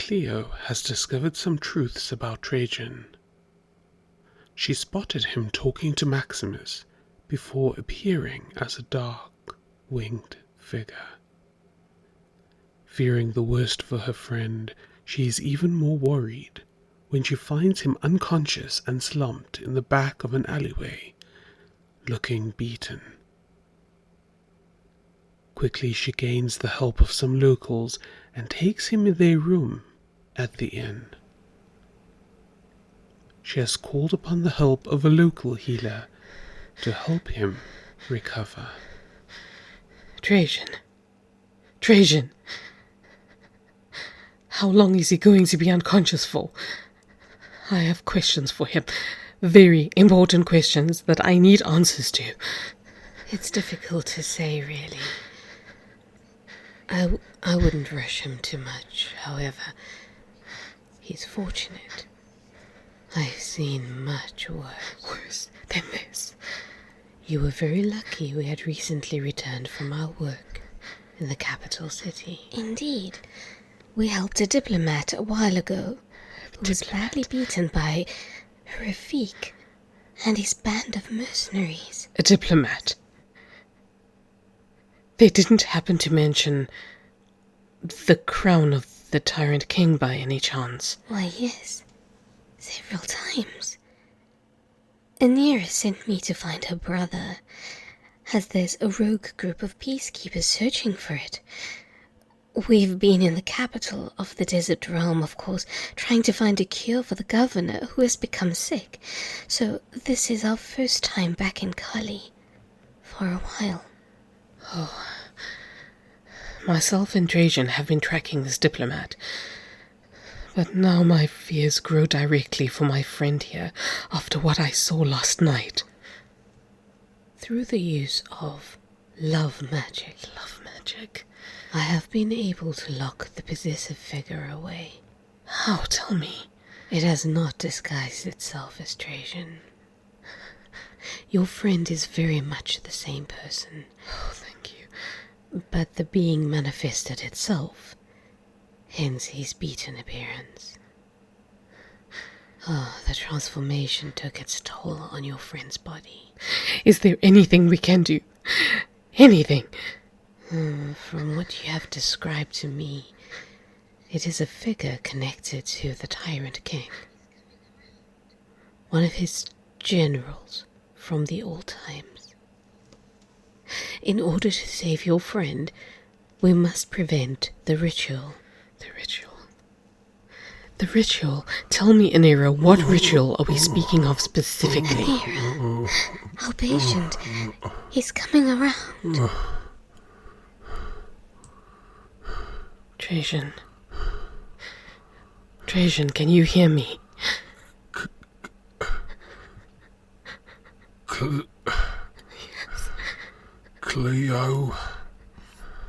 Cleo has discovered some truths about Trajan. She spotted him talking to Maximus before appearing as a dark, winged figure. Fearing the worst for her friend, she is even more worried when she finds him unconscious and slumped in the back of an alleyway, looking beaten. Quickly she gains the help of some locals and takes him in their room at the inn. She has called upon the help of a local healer to help him recover. Trajan. How long is he going to be unconscious for? I have questions for him. Very important questions that I need answers to. It's difficult to say, really. I wouldn't rush him too much, however. He's fortunate. I've seen much worse. Worse than this. You were very lucky we had recently returned from our work in the capital city. Indeed. We helped a diplomat a while ago who was badly beaten by Rafik and his band of mercenaries. A diplomat? They didn't happen to mention the crown of the Tyrant King by any chance? Why, yes. Several times. Anira sent me to find her brother, as there's a rogue group of peacekeepers searching for it. We've been in the capital of the desert realm, of course, trying to find a cure for the governor who has become sick. So this is our first time back in Kali for a while. Oh. Myself and Trajan have been tracking this diplomat. But now my fears grow directly for my friend here after what I saw last night. Through the use of love magic, I have been able to lock the possessive figure away. How? Tell me. It has not disguised itself as Trajan. Your friend is very much the same person. Oh, thank you. But the being manifested itself, hence his beaten appearance. The transformation took its toll on your friend's body. Is there anything we can do? Anything? From what you have described to me, it is a figure connected to the Tyrant King. One of his generals from the old times. In order to save your friend, we must prevent the ritual. The ritual? Tell me, Anira, what ritual are we speaking of specifically? Anira, how patient. He's coming around. Trajan, can you hear me? Yes. Cleo.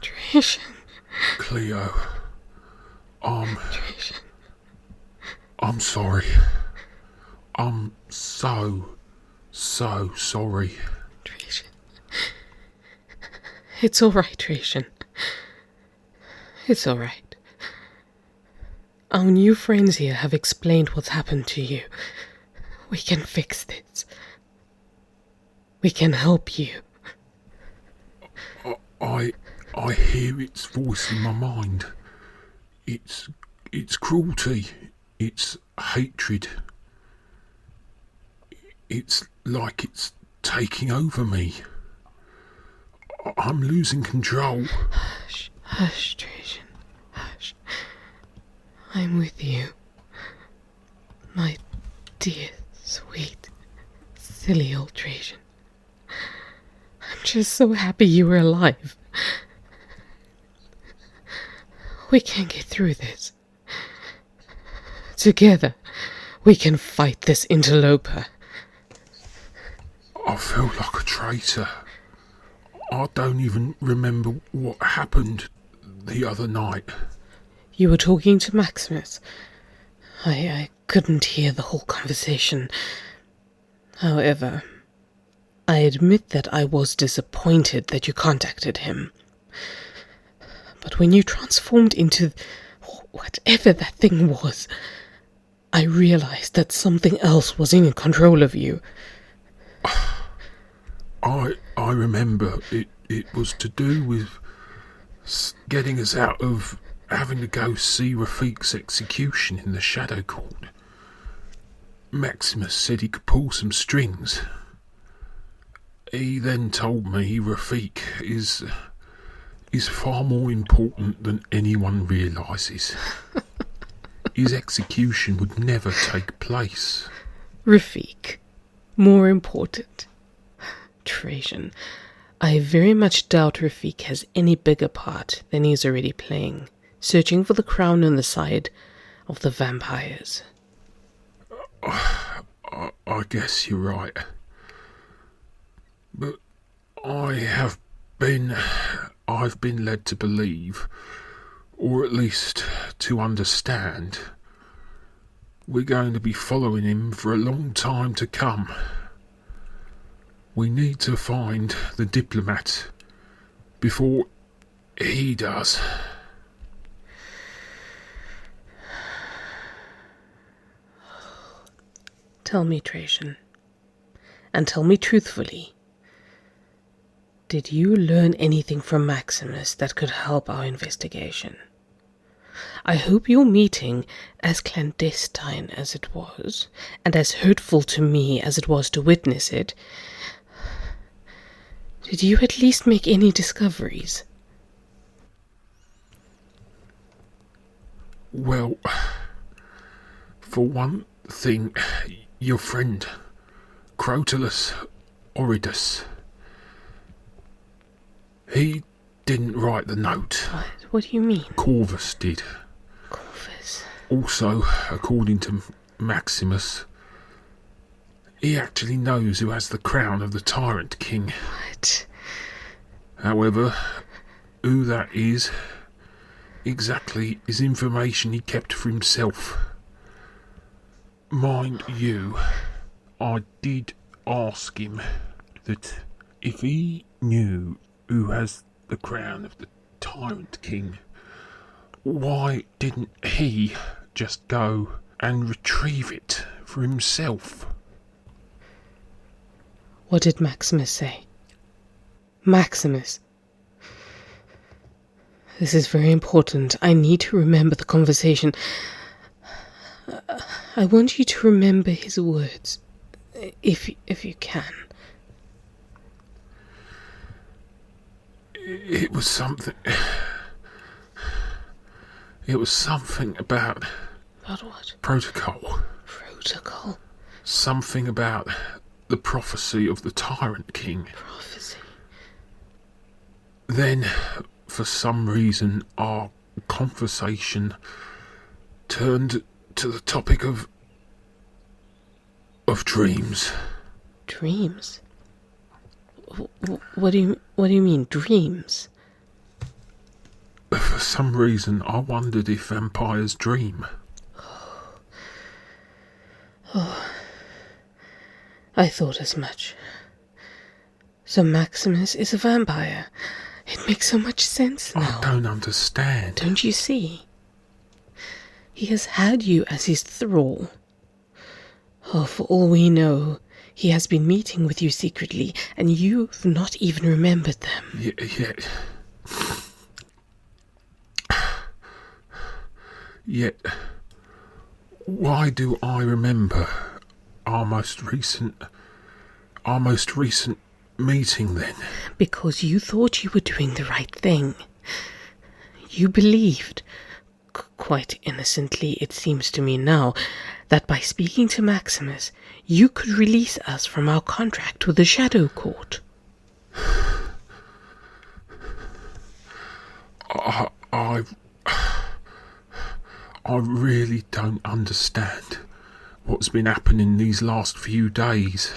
Trajan. Cleo. Trajan. I'm sorry. I'm so sorry. Trajan. It's all right, Trajan. It's all right. Our new friends here have explained what's happened to you. We can fix this. We can help you. I hear its voice in my mind. It's cruelty. It's hatred. It's like it's taking over me. I'm losing control. Hush, Trajan. Hush. I'm with you. My dear, sweet, silly old Trajan. I'm just so happy you were alive. We can get through this. Together, we can fight this interloper. I feel like a traitor. I don't even remember what happened the other night. You were talking to Maximus. I couldn't hear the whole conversation. However, I admit that I was disappointed that you contacted him. But when you transformed into Whatever that thing was, I realized that something else was in control of you. I remember it was to do with getting us out of having to go see Rafiq's execution in the Shadow Court. Maximus said he could pull some strings. He then told me Rafiq is far more important than anyone realises. His execution would never take place. Rafiq, more important. Trajan, I very much doubt Rafiq has any bigger part than he's already playing, searching for the crown on the side of the vampires. I guess you're right. But I've been led to believe, or at least to understand, we're going to be following him for a long time to come. We need to find the diplomat before he does. Tell me, Trajan, and tell me truthfully, did you learn anything from Maximus that could help our investigation? I hope your meeting, as clandestine as it was, and as hurtful to me as it was to witness it, did you at least make any discoveries? Well, for one thing, your friend, Crotulus Oridus, he didn't write the note. What do you mean? Corvus did. Corvus? Also, according to Maximus, he actually knows who has the crown of the Tyrant King. What? However, who that is exactly is information he kept for himself. Mind you, I did ask him that if he knew who has the crown of the Tyrant King, why didn't he just go and retrieve it for himself? What did Maximus say? Maximus. This is very important. I need to remember the conversation. I want you to remember his words, if you can. It was something... It was something about... About what? Protocol. Protocol? Something about the prophecy of the Tyrant King. Prophecy? Then, for some reason, our conversation turned to the topic of dreams. Dreams? What do you mean, dreams? For some reason, I wondered if vampires dream. Oh, I thought as much. So Maximus is a vampire. It makes so much sense now. I don't understand. Don't you see? He has had you as his thrall. Oh, for all we know, he has been meeting with you secretly, and you've not even remembered them. Yet, why do I remember our most recent meeting then? Because you thought you were doing the right thing. You believed, quite innocently it seems to me now, that by speaking to Maximus, you could release us from our contract with the Shadow Court. I really don't understand what's been happening these last few days.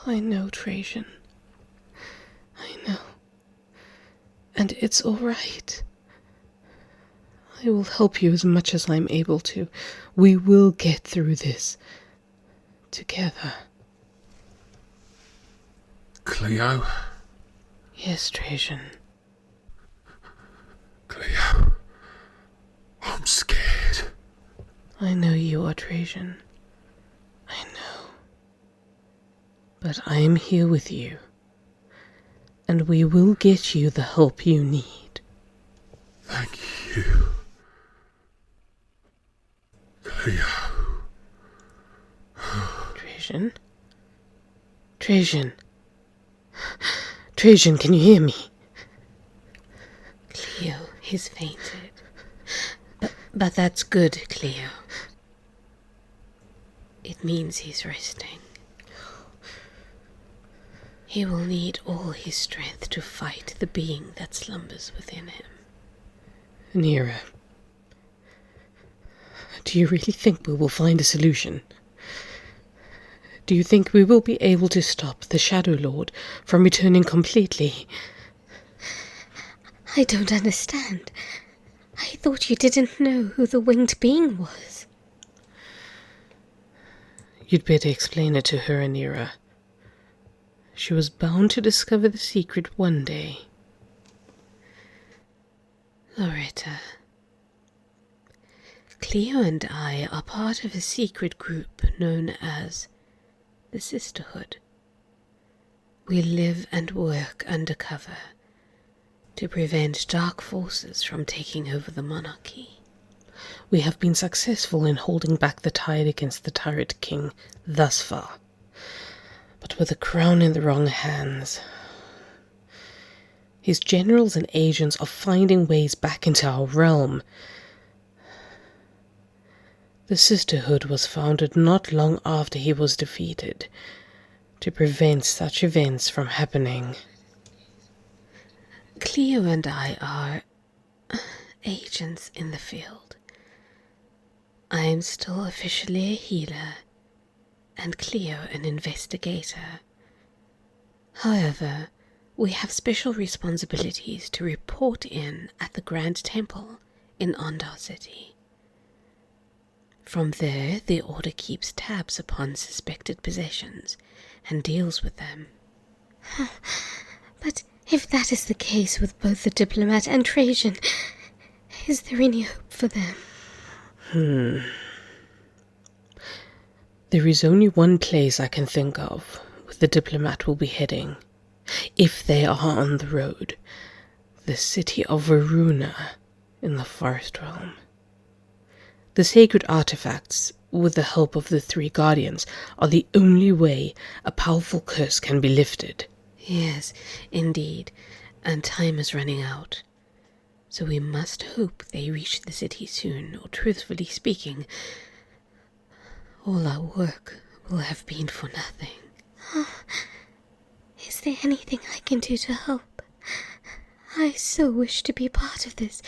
I know, Trajan. I know. And it's all right. I will help you as much as I'm able to. We will get through this. Together. Cleo? Yes, Trajan. Cleo. I'm scared. I know you are Trajan. I know. But I am here with you, and we will get you the help you need. Thank you, Cleo. Trajan? Trajan? Trajan, can you hear me? Cleo, he's fainted. But that's good, Cleo. It means he's resting. He will need all his strength to fight the being that slumbers within him. Nira, do you really think we will find a solution? Do you think we will be able to stop the Shadow Lord from returning completely? I don't understand. I thought you didn't know who the winged being was. You'd better explain it to her, Nira. She was bound to discover the secret one day. Loretta, Cleo and I are part of a secret group known as the Sisterhood. We live and work undercover to prevent dark forces from taking over the monarchy. We have been successful in holding back the tide against the Tyrant King thus far, but with the crown in the wrong hands. His generals and agents are finding ways back into our realm. The Sisterhood was founded not long after he was defeated, to prevent such events from happening. Cleo and I are agents in the field. I am still officially a healer, and Cleo an investigator. However, we have special responsibilities to report in at the Grand Temple in Ondar City. From there, the Order keeps tabs upon suspected possessions and deals with them. But if that is the case with both the diplomat and Trajan, is there any hope for them? There is only one place I can think of where the diplomat will be heading, if they are on the road. The city of Varuna in the Forest Realm. The sacred artifacts, with the help of the three guardians, are the only way a powerful curse can be lifted. Yes, indeed, and time is running out. So we must hope they reach the city soon, or truthfully speaking, all our work will have been for nothing. Is there anything I can do to help? I so wish to be part of this.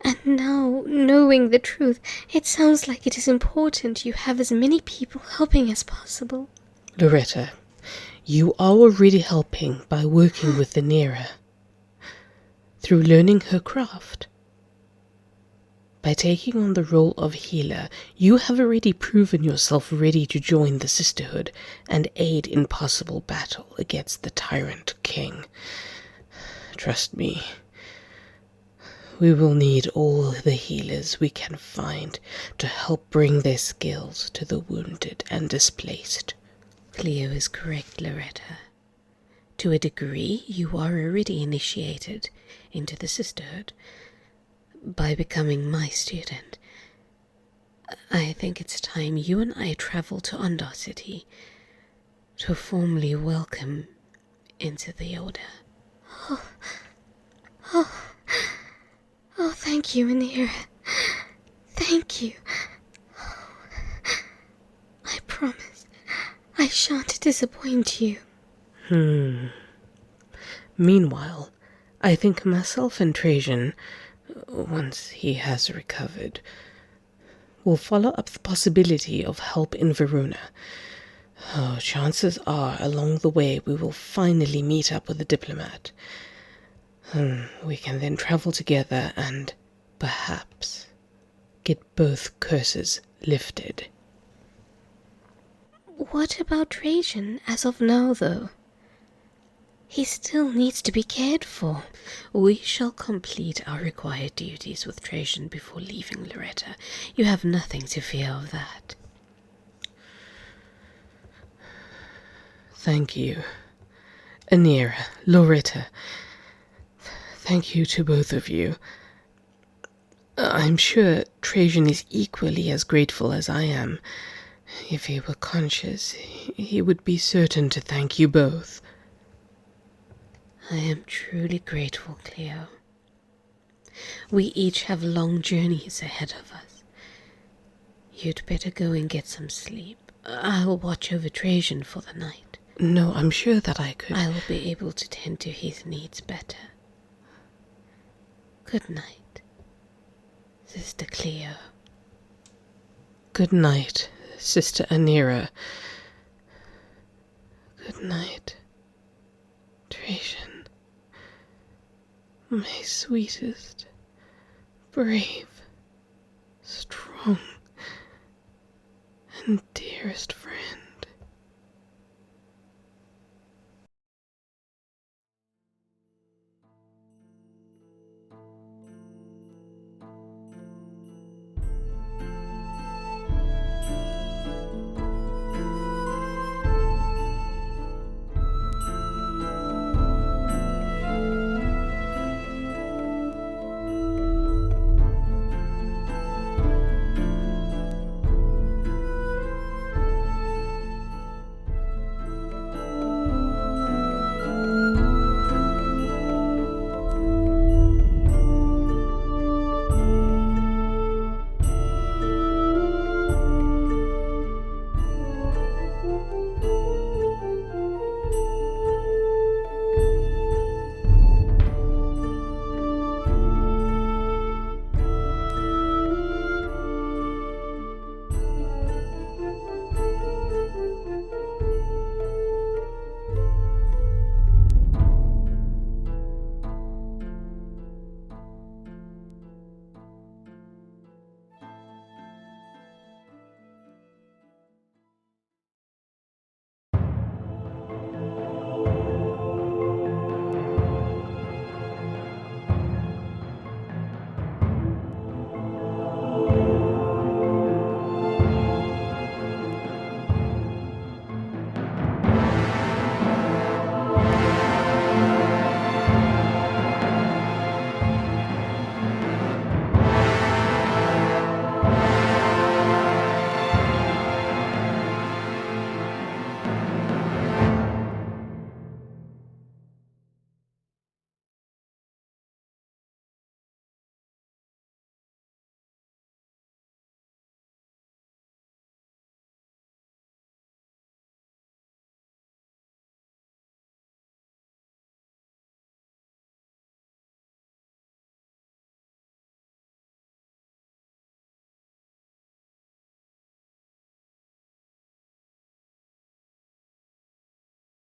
And now, knowing the truth, it sounds like it is important you have as many people helping as possible. Loretta, you are already helping by working with the Nera, through learning her craft. By taking on the role of healer, you have already proven yourself ready to join the Sisterhood and aid in possible battle against the Tyrant King. Trust me, we will need all the healers we can find to help bring their skills to the wounded and displaced. Cleo is correct, Loretta. To a degree, you are already initiated into the Sisterhood by becoming my student. I think it's time you and I travel to Ondar City to formally welcome into the Order. Oh, thank you, Anira. Thank you. I promise I shan't disappoint you. Meanwhile, I think myself and Trajan, once he has recovered, will follow up the possibility of help in Varuna. Oh, chances are along the way we will finally meet up with the diplomat. We can then travel together and, perhaps, get both curses lifted. What about Trajan as of now, though? He still needs to be cared for. We shall complete our required duties with Trajan before leaving, Loretta. You have nothing to fear of that. Thank you. Anira, Loretta, thank you to both of you. I'm sure Trajan is equally as grateful as I am. If he were conscious, he would be certain to thank you both. I am truly grateful, Cleo. We each have long journeys ahead of us. You'd better go and get some sleep. I'll watch over Trajan for the night. No, I'm sure that I could. I will be able to tend to his needs better. Good night, Sister Cleo. Good night, Sister Anira. Good night, Trajan. My sweetest, brave, strong, and dearest